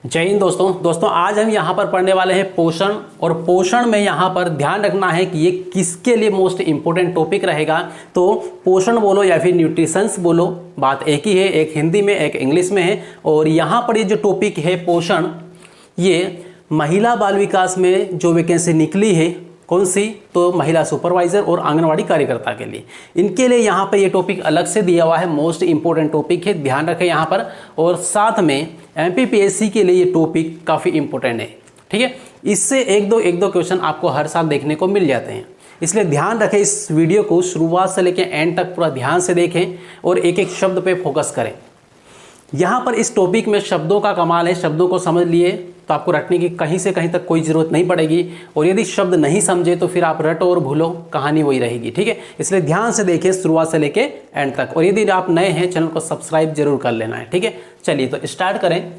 जय हिंद दोस्तों आज हम यहाँ पर पढ़ने वाले हैं पोषण। और पोषण में यहाँ पर ध्यान रखना है कि ये किसके लिए मोस्ट इंपॉर्टेंट टॉपिक रहेगा। तो पोषण बोलो या फिर न्यूट्रिशंस बोलो, बात एक ही है, एक हिंदी में एक इंग्लिश में है। और यहाँ पर ये जो टॉपिक है पोषण, ये महिला बाल विकास में जो वैकेंसी निकली है, कौन सी, तो महिला सुपरवाइजर और आंगनवाड़ी कार्यकर्ता के लिए, इनके लिए यहाँ पर ये टॉपिक अलग से दिया हुआ है, मोस्ट इंपॉर्टेंट टॉपिक है, ध्यान रखें यहाँ पर। और साथ में एमपीपीएससी के लिए ये टॉपिक काफ़ी इंपॉर्टेंट है, ठीक है। इससे एक दो क्वेश्चन आपको हर साल देखने को मिल जाते हैं, इसलिए ध्यान रखें। इस वीडियो को शुरुआत से लेकर एंड तक पूरा ध्यान से देखें और एक एक शब्द पे फोकस करें। यहाँ पर इस टॉपिक में शब्दों का कमाल है, शब्दों को समझ लिए तो आपको रटने की कहीं से कहीं तक कोई ज़रूरत नहीं पड़ेगी। और यदि शब्द नहीं समझे तो फिर आप रटो और भूलो, कहानी वही रहेगी, ठीक है। इसलिए ध्यान से देखिए शुरुआत से लेके एंड तक। और यदि आप नए हैं चैनल को सब्सक्राइब जरूर कर लेना है, ठीक है। चलिए तो स्टार्ट करें।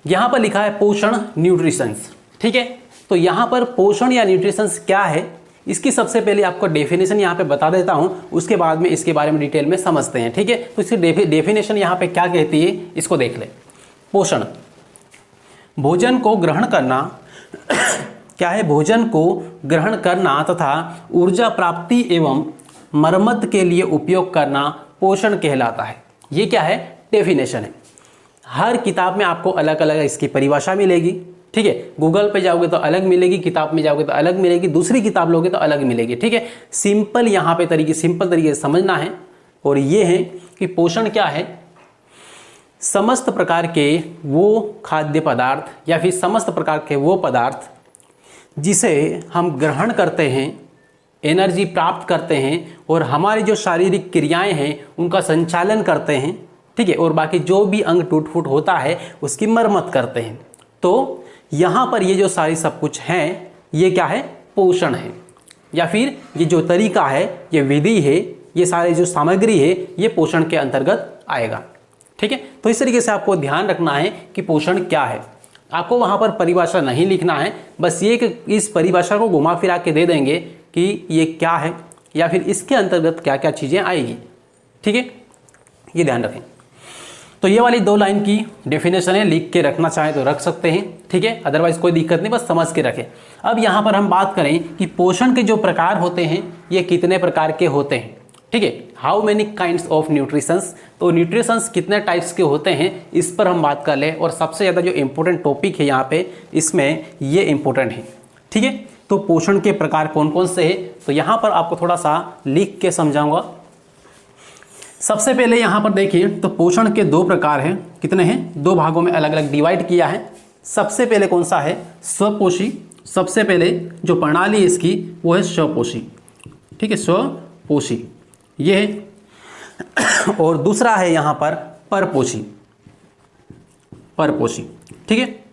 यहाँ पर लिखा है पोषण न्यूट्रिशंस, ठीक है। तो यहाँ पर पोषण या न्यूट्रिशंस क्या है, इसकी सबसे पहले आपको डेफिनेशन यहाँ पे बता देता हूँ, उसके बाद में इसके बारे में डिटेल में समझते हैं, ठीक है। तो इसकी डेफिनेशन यहाँ पे क्या कहती है, इसको देख ले। पोषण भोजन को ग्रहण करना क्या है, भोजन को ग्रहण करना तथा ऊर्जा प्राप्ति एवं मरम्मत के लिए उपयोग करना पोषण कहलाता है। ये क्या है, डेफिनेशन है। हर किताब में आपको अलग अलग इसकी परिभाषा मिलेगी, ठीक है। गूगल पे जाओगे तो अलग मिलेगी, किताब में जाओगे तो अलग मिलेगी, दूसरी किताब लोगे तो अलग मिलेगी, ठीक है। सिंपल यहाँ पे सिंपल तरीके से समझना है। और ये है कि पोषण क्या है, समस्त प्रकार के वो खाद्य पदार्थ या फिर समस्त प्रकार के वो पदार्थ जिसे हम ग्रहण करते हैं, एनर्जी प्राप्त करते हैं और हमारी जो शारीरिक क्रियाएं हैं उनका संचालन करते हैं, ठीक है। और बाकी जो भी अंग टूट फूट होता है उसकी मरम्मत करते हैं। तो यहाँ पर ये जो सारी सब कुछ हैं, ये क्या है, पोषण है। या फिर ये जो तरीका है, ये विधि है, ये सारे जो सामग्री है, ये पोषण के अंतर्गत आएगा, ठीक है। तो इस तरीके से आपको ध्यान रखना है कि पोषण क्या है। आपको वहाँ पर परिभाषा नहीं लिखना है, बस ये कि इस परिभाषा को घुमा फिरा के दे देंगे कि ये क्या है या फिर इसके अंतर्गत क्या क्या चीज़ें आएगी, ठीक है। ये ध्यान रखें। तो ये वाली 2 लाइन की डेफिनेशन है, लिख के रखना चाहे तो रख सकते हैं, ठीक है। अदरवाइज कोई दिक्कत नहीं, बस समझ के रखें। अब यहाँ पर हम बात करें कि पोषण के जो प्रकार होते हैं ये कितने प्रकार के होते हैं, ठीक है। How many kinds of nutritions, तो न्यूट्रिशंस कितने टाइप्स के होते हैं इस पर हम बात कर लें। और सबसे ज़्यादा जो इंपॉर्टेंट टॉपिक है यहाँ पे, इसमें ये इंपॉर्टेंट है, ठीक है। तो पोषण के प्रकार कौन कौन से हैं, तो यहाँ पर आपको थोड़ा सा लिख के समझाऊंगा। सबसे पहले यहाँ पर देखिए, तो पोषण के 2 प्रकार हैं। कितने हैं, 2 भागों में अलग अलग डिवाइड किया है। सबसे पहले कौन सा है, स्वपोषी। सबसे पहले जो प्रणाली है इसकी वो है स्वपोषी, ठीक है, स्वपोषी ये है। और दूसरा है यहाँ पर परपोषी, परपोषी, ठीक है।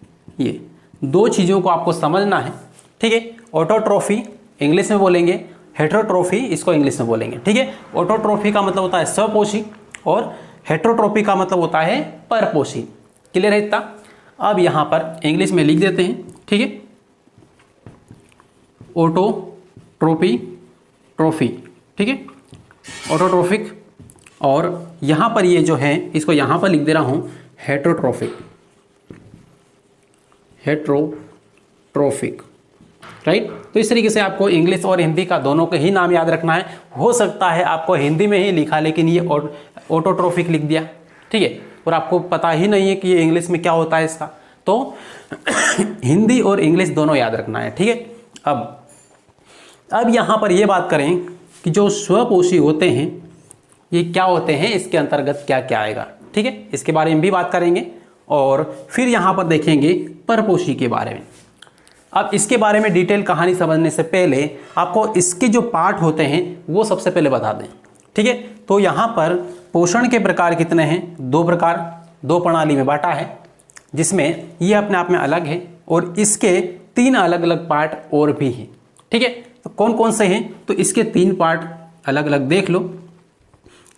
ये 2 चीज़ों को आपको समझना है, ठीक है। ऑटोट्रॉफी इंग्लिश में बोलेंगे, हेट्रोट्रॉफी इसको इंग्लिश में बोलेंगे, ठीक है। ऑटोट्रॉफी का मतलब होता है स्वपोषी और हेट्रोट्रॉफी का मतलब होता है परपोषी। क्लियर है इतना। अब यहाँ पर इंग्लिश में लिख देते हैं, ठीक है। ऑटोट्रॉफी, ट्रॉफी, ठीक है, ऑटोट्रॉफिक। और यहाँ पर ये जो है इसको यहाँ पर लिख दे रहा हूँ हेट्रोट्रॉफिक, हेट्रोट्रॉफिक, राइट। तो इस तरीके से आपको इंग्लिश और हिंदी का दोनों के ही नाम याद रखना है। हो सकता है आपको हिंदी में ही लिखा लेकिन ये ऑटोट्रॉफिक लिख दिया, ठीक है, और आपको पता ही नहीं है कि ये इंग्लिश में क्या होता है इसका। तो हिंदी और इंग्लिश दोनों याद रखना है, ठीक है। अब यहाँ पर ये बात करें कि जो स्वपोषी होते हैं ये क्या होते हैं, इसके अंतर्गत क्या क्या आएगा, ठीक है, इसके बारे में भी बात करेंगे। और फिर यहाँ पर देखेंगे परपोषी के बारे में। अब इसके बारे में डिटेल कहानी समझने से पहले आपको इसके जो पार्ट होते हैं वो सबसे पहले बता दें, ठीक है। तो यहाँ पर पोषण के प्रकार कितने हैं, 2 प्रकार, 2 प्रणाली में बांटा है, जिसमें ये अपने आप में अलग है और इसके 3 अलग अलग पार्ट और भी हैं, ठीक है। तो कौन कौन से हैं, तो इसके 3 पार्ट अलग अलग देख लो,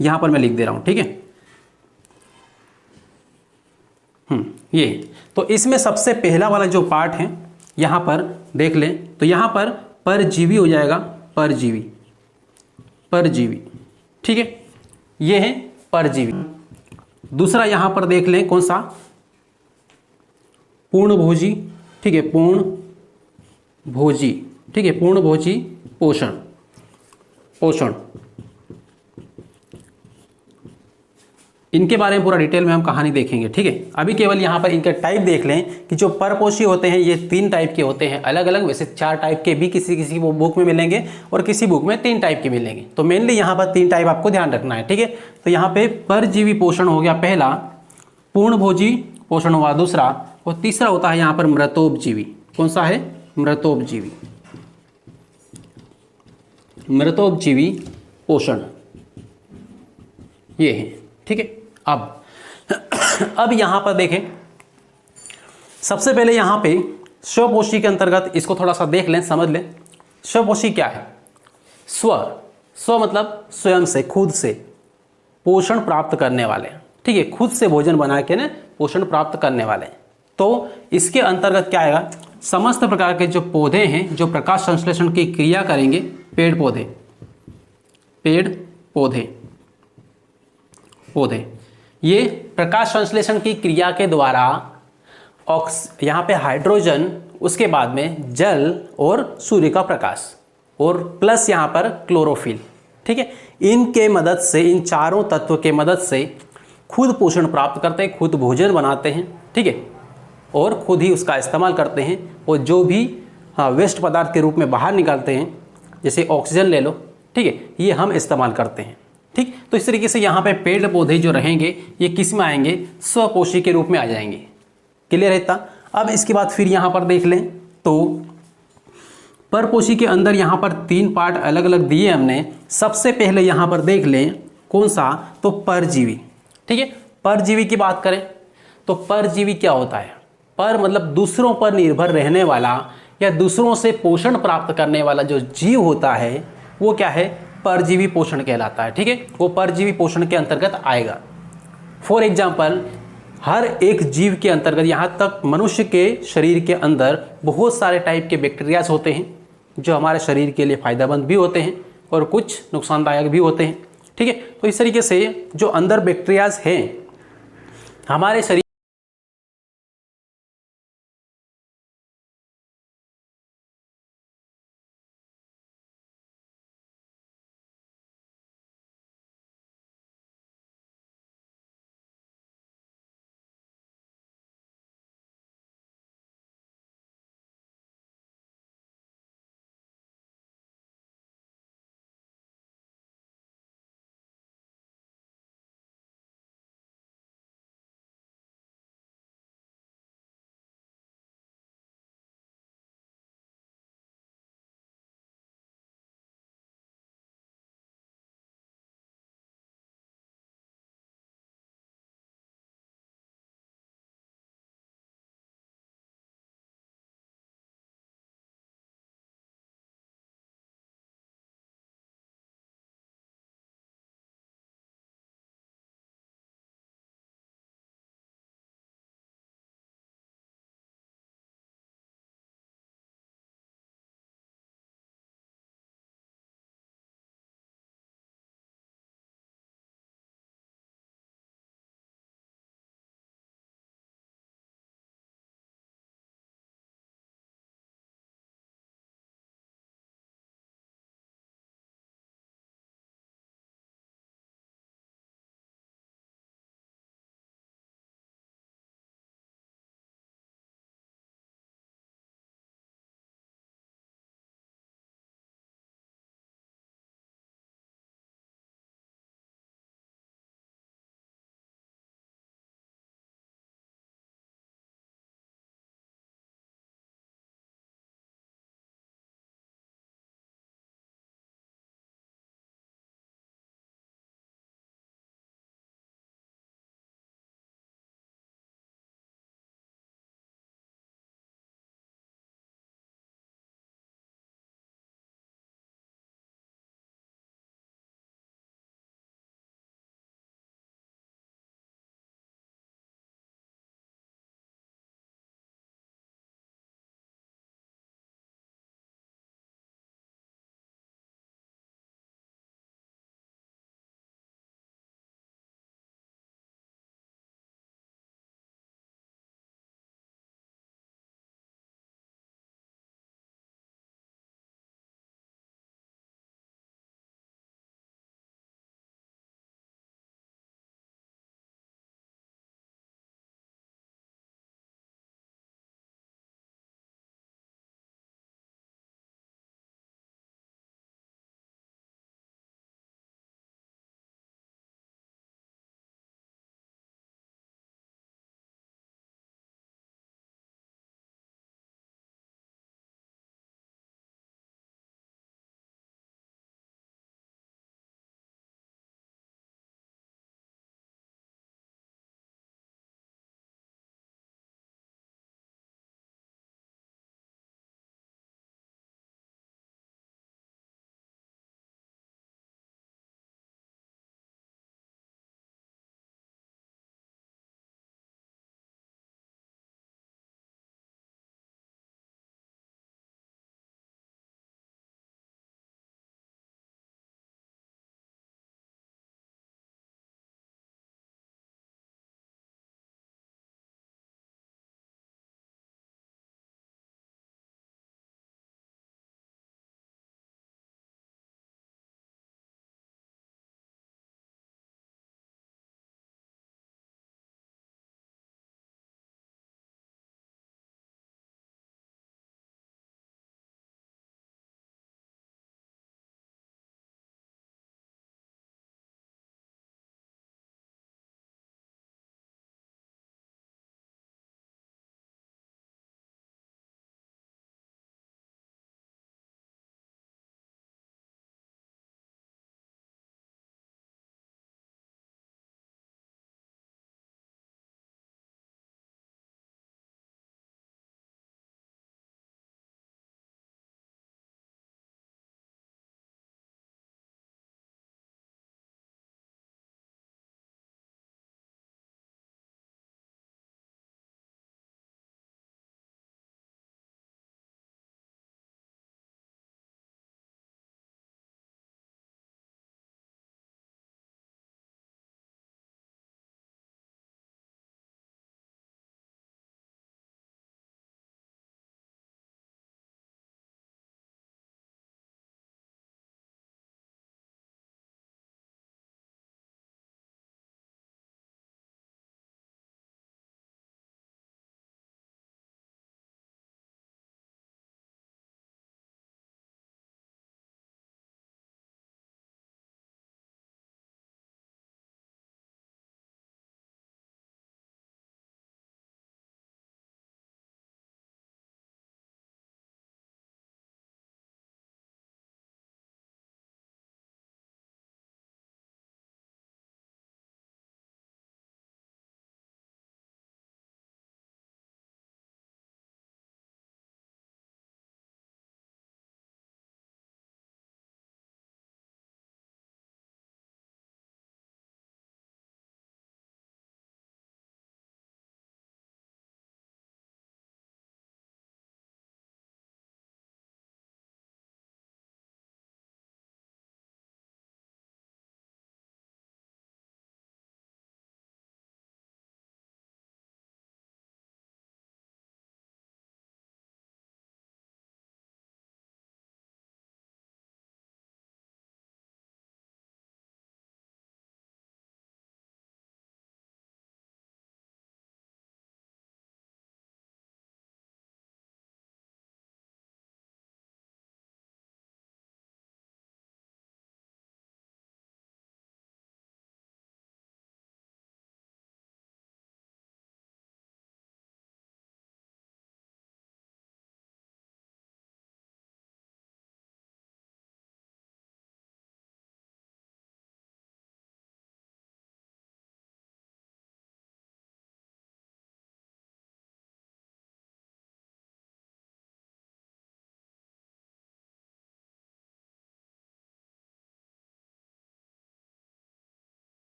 यहाँ पर मैं लिख दे रहा हूँ, ठीक है। ये तो इसमें सबसे पहला वाला जो पार्ट है यहाँ पर देख लें, तो यहाँ पर परजीवी हो जाएगा, परजीवी, परजीवी, ठीक है, ये है परजीवी। दूसरा यहां पर देख लें कौन सा, पूर्णभोजी, ठीक है, पूर्णभोजी, ठीक है, पूर्णभोजी पोषण, पोषण, इनके बारे में पूरा डिटेल में हम कहानी देखेंगे, ठीक है। अभी केवल यहाँ पर इनके टाइप देख लें कि जो परपोषी होते हैं ये 3 टाइप के होते हैं अलग अलग। वैसे 4 टाइप के भी किसी किसी बुक में मिलेंगे और किसी बुक में 3 टाइप के मिलेंगे। तो मेनली यहाँ पर 3 टाइप आपको ध्यान रखना है, ठीक है। तो यहाँ पे परजीवी पोषण हो गया पहला, पूर्णभोजी पोषण हुआ दूसरा, और तीसरा होता है यहाँ पर मृतोपजीवी। कौन सा है? मृतोपजीवी, मृतोपजीवी पोषण, ये है, ठीक है। अब यहां पर देखें, सबसे पहले यहां पे स्वपोषी के अंतर्गत इसको थोड़ा सा देख लें, समझ लें। स्वपोषी क्या है? स्व मतलब स्वयं से, खुद से पोषण प्राप्त करने वाले, ठीक है, खुद से भोजन बना के ना पोषण प्राप्त करने वाले। तो इसके अंतर्गत क्या आएगा? समस्त प्रकार के जो पौधे हैं जो प्रकाश संश्लेषण की क्रिया करेंगे, पेड़ पौधे, पेड़ पौधे, पौधे, ये प्रकाश संश्लेषण की क्रिया के द्वारा यहाँ पे हाइड्रोजन, उसके बाद में जल और सूर्य का प्रकाश, और प्लस यहाँ पर क्लोरोफिल, ठीक है, इनके मदद से, इन चारों तत्व के मदद से खुद पोषण प्राप्त करते हैं, खुद भोजन बनाते हैं, ठीक है, और खुद ही उसका इस्तेमाल करते हैं। और जो भी वेस्ट पदार्थ के रूप में बाहर निकालते हैं, जैसे ऑक्सीजन ले लो, ठीक है, ये हम इस्तेमाल करते हैं, ठीक। तो इस तरीके से यहाँ पे पेड़ पौधे जो रहेंगे ये किस में आएंगे? स्वपोषी के रूप में आ जाएंगे। क्लियर है इतना? अब इसके बाद फिर यहाँ पर देख लें तो परपोषी के अंदर यहाँ पर 3 पार्ट अलग अलग दिए हमने। सबसे पहले यहाँ पर देख लें कौन सा? तो परजीवी, ठीक है। परजीवी की बात करें तो परजीवी क्या होता है? पर मतलब दूसरों पर निर्भर रहने वाला या दूसरों से पोषण प्राप्त करने वाला जो जीव होता है वो क्या है? परजीवी पोषण कहलाता है, ठीक है, वो परजीवी पोषण के अंतर्गत आएगा। फॉर एग्जाम्पल, हर एक जीव के अंतर्गत, यहाँ तक मनुष्य के शरीर के अंदर बहुत सारे टाइप के बैक्टीरियाज होते हैं जो हमारे शरीर के लिए फायदेमंद भी होते हैं और कुछ नुकसानदायक भी होते हैं, ठीक है। तो इस तरीके से जो अंदर बैक्टीरियाज हैं हमारे शरीर